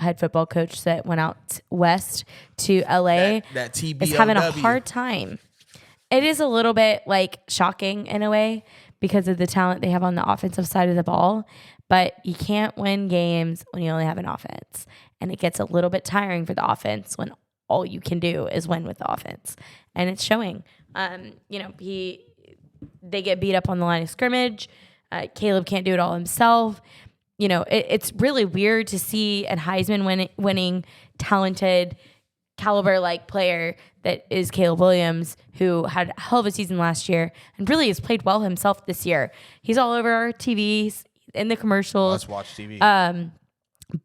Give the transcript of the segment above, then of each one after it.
head football coach that went out west to LA, that TBOW is having a hard time. It is a little bit like shocking in a way because of the talent they have on the offensive side of the ball, but you can't win games when you only have an offense. And it gets a little bit tiring for the offense when all you can do is win with the offense. And it's showing. They get beat up on the line of scrimmage. Caleb can't do it all himself. It's really weird to see a Heisman winning talented caliber-like player that is Caleb Williams, who had a hell of a season last year and really has played well himself this year. He's all over our TVs, in the commercials. Let's watch TV.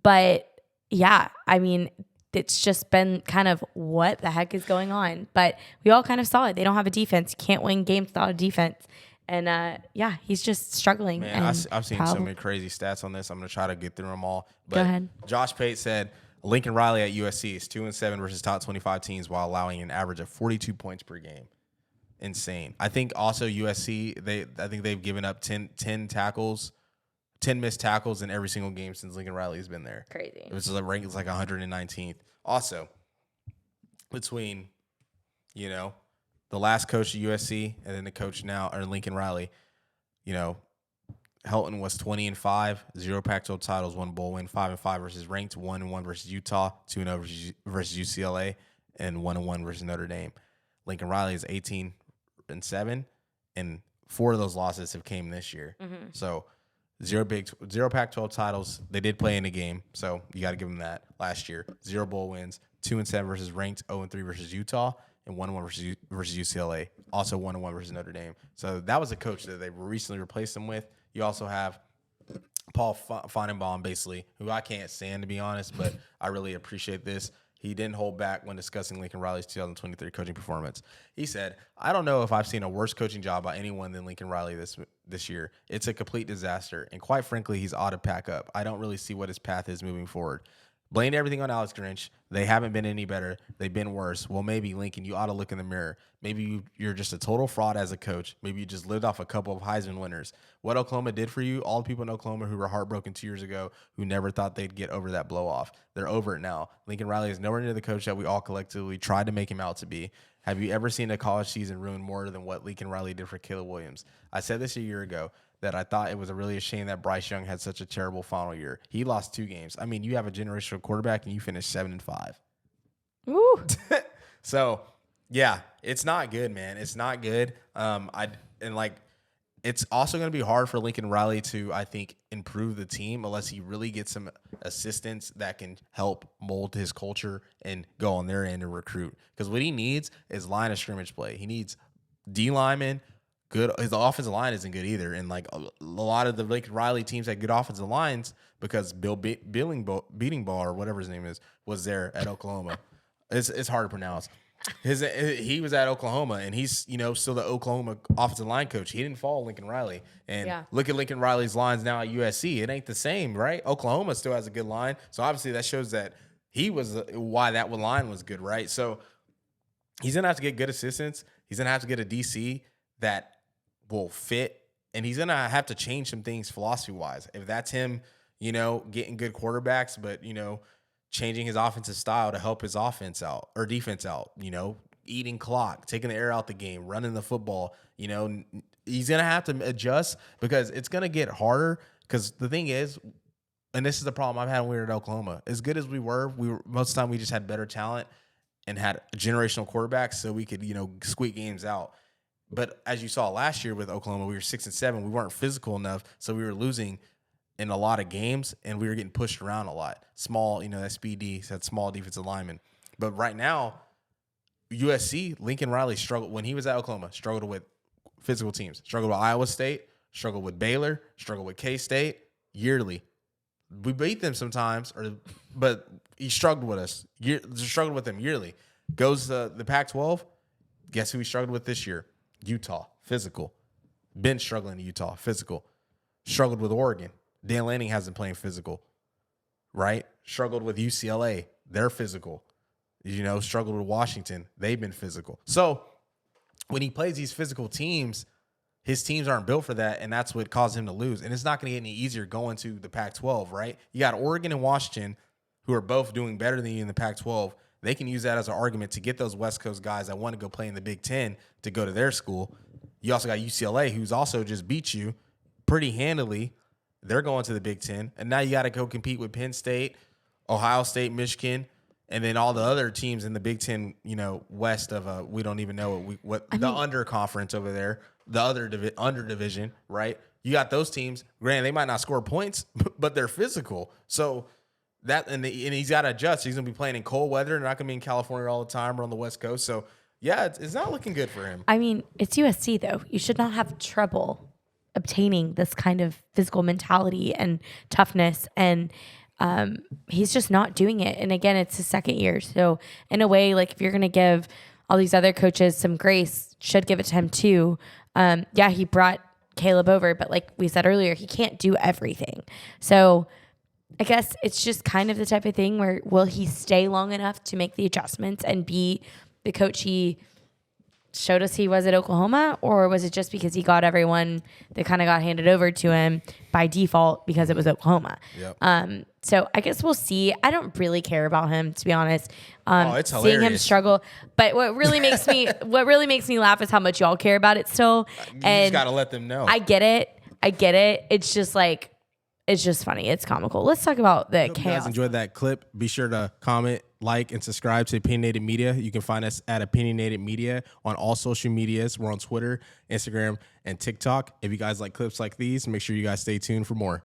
But yeah, I mean, it's just been kind of what the heck is going on. But we all kind of saw it. They don't have a defense. You can't win games without a defense. And he's just struggling. Man, I've seen so many crazy stats on this. I'm going to try to get through them all. But go ahead. Josh Pate said Lincoln Riley at USC is 2-7 versus top 25 teams while allowing an average of 42 points per game. Insane. I think also USC, I think they've given up 10 tackles, 10 missed tackles in every single game since Lincoln Riley has been there. Crazy. It was ranked as like 119th. Also, between, the last coach at USC and then the coach now, or Lincoln Riley, Helton was 20-5, 0 Pac-12 titles, 1 bowl win, 5-5 versus ranked, 1-1 versus Utah, 2-0 versus UCLA, and 1-1 versus Notre Dame. Lincoln Riley is 18-7, and 4 of those losses have came this year. Mm-hmm. So 0 Pac-12 titles. They did play in a game, so you got to give them that. Last year, 0 bowl wins, 2-7 versus ranked, 0-3 versus Utah, and 1-1 versus UCLA. Also 1-1 versus Notre Dame. So that was a coach that they recently replaced him with. You also have Paul Feinbaum, basically, who I can't stand, to be honest, but I really appreciate this. He didn't hold back when discussing Lincoln Riley's 2023 coaching performance. He said, "I don't know if I've seen a worse coaching job by anyone than Lincoln Riley this year. It's a complete disaster, and quite frankly, he's ought to pack up. I don't really see what his path is moving forward. Blamed everything on Alex Grinch. They haven't been any better. They've been worse. Well, maybe, Lincoln, you ought to look in the mirror. Maybe you're just a total fraud as a coach. Maybe you just lived off a couple of Heisman winners. What Oklahoma did for you, all the people in Oklahoma who were heartbroken 2 years ago, who never thought they'd get over that blow-off, they're over it now. Lincoln Riley is nowhere near the coach that we all collectively tried to make him out to be. Have you ever seen a college season ruin more than what Lincoln Riley did for Caleb Williams? I said this a year ago, that I thought it was really a shame that Bryce Young had such a terrible final year. He lost 2 games. I mean, you have a generational quarterback and you finished 7-5. Woo. So, yeah, it's not good, man. It's not good. It's also going to be hard for Lincoln Riley to, I think, improve the team unless he really gets some assistants that can help mold his culture and go on their end and recruit. Because what he needs is line of scrimmage play. He needs D linemen. Good. His offensive line isn't good either, and like a lot of the Lincoln Riley teams had good offensive lines because Bill Beating Ball or whatever his name is was there at Oklahoma. It's hard to pronounce. He was at Oklahoma, and he's still the Oklahoma offensive line coach. He didn't follow Lincoln Riley, and look at Lincoln Riley's lines now at USC. It ain't the same, right? Oklahoma still has a good line, so obviously that shows that he was why that line was good, right? So he's gonna have to get good assistants. He's gonna have to get a DC that will fit, and he's gonna have to change some things philosophy-wise. If that's him, getting good quarterbacks, but changing his offensive style to help his offense out or defense out, eating clock, taking the air out the game, running the football, he's gonna have to adjust because it's gonna get harder. Because the thing is, and this is the problem I've had when we were at Oklahoma, as good as we were most of the time we just had better talent and had generational quarterbacks, so we could squeak games out. But as you saw last year with Oklahoma, we were 6-7. We weren't physical enough, so we were losing in a lot of games, and we were getting pushed around a lot. Small, SPD had small defensive linemen. But right now, USC, Lincoln Riley struggled when he was at Oklahoma. Struggled with physical teams. Struggled with Iowa State. Struggled with Baylor. Struggled with K-State. Yearly, we beat them sometimes, but he struggled with us. Struggled with them yearly. Goes to the Pac-12. Guess who he struggled with this year? Utah, physical. Been struggling in Utah, physical. Struggled with Oregon. Dan Lanning hasn't played physical, right? Struggled with UCLA. They're physical. Struggled with Washington. They've been physical. So when he plays these physical teams, his teams aren't built for that, and that's what caused him to lose. And it's not going to get any easier going to the Pac-12, right? You got Oregon and Washington who are both doing better than you in the Pac-12, they can use that as an argument to get those West Coast guys that want to go play in the Big Ten to go to their school. You also got UCLA, who's also just beat you pretty handily. They're going to the Big Ten. And now you got to go compete with Penn State, Ohio State, Michigan, and then all the other teams in the Big Ten, west of we don't even know what the under conference over there, the other under division, right? You got those teams. Granted, they might not score points, but they're physical. So that and he's got to adjust. He's going to be playing in cold weather. They're not going to be in California all the time or on the West Coast. So yeah, it's not looking good for him. I mean, it's USC though. You should not have trouble obtaining this kind of physical mentality and toughness, and he's just not doing it. And again, it's his second year. So in a way, like if you're going to give all these other coaches some grace, should give it to him too. Yeah, he brought Caleb over, but like we said earlier, he can't do everything. So I guess it's just kind of the type of thing where will he stay long enough to make the adjustments and be the coach he showed us he was at Oklahoma, or was it just because he got everyone that kind of got handed over to him by default because it was Oklahoma? Yep. So I guess we'll see. I don't really care about him, to be honest. It's hilarious. Seeing him struggle, but what really makes me laugh is how much y'all care about it still. You just got to let them know. I get it. It's just like, it's just funny. It's comical. Let's talk about the Hope chaos. you guys enjoyed that clip. Be sure to comment, like, and subscribe to Opinionated Media. You can find us at Opinionated Media on all social medias. We're on Twitter, Instagram, and TikTok. If you guys like clips like these, make sure you guys stay tuned for more.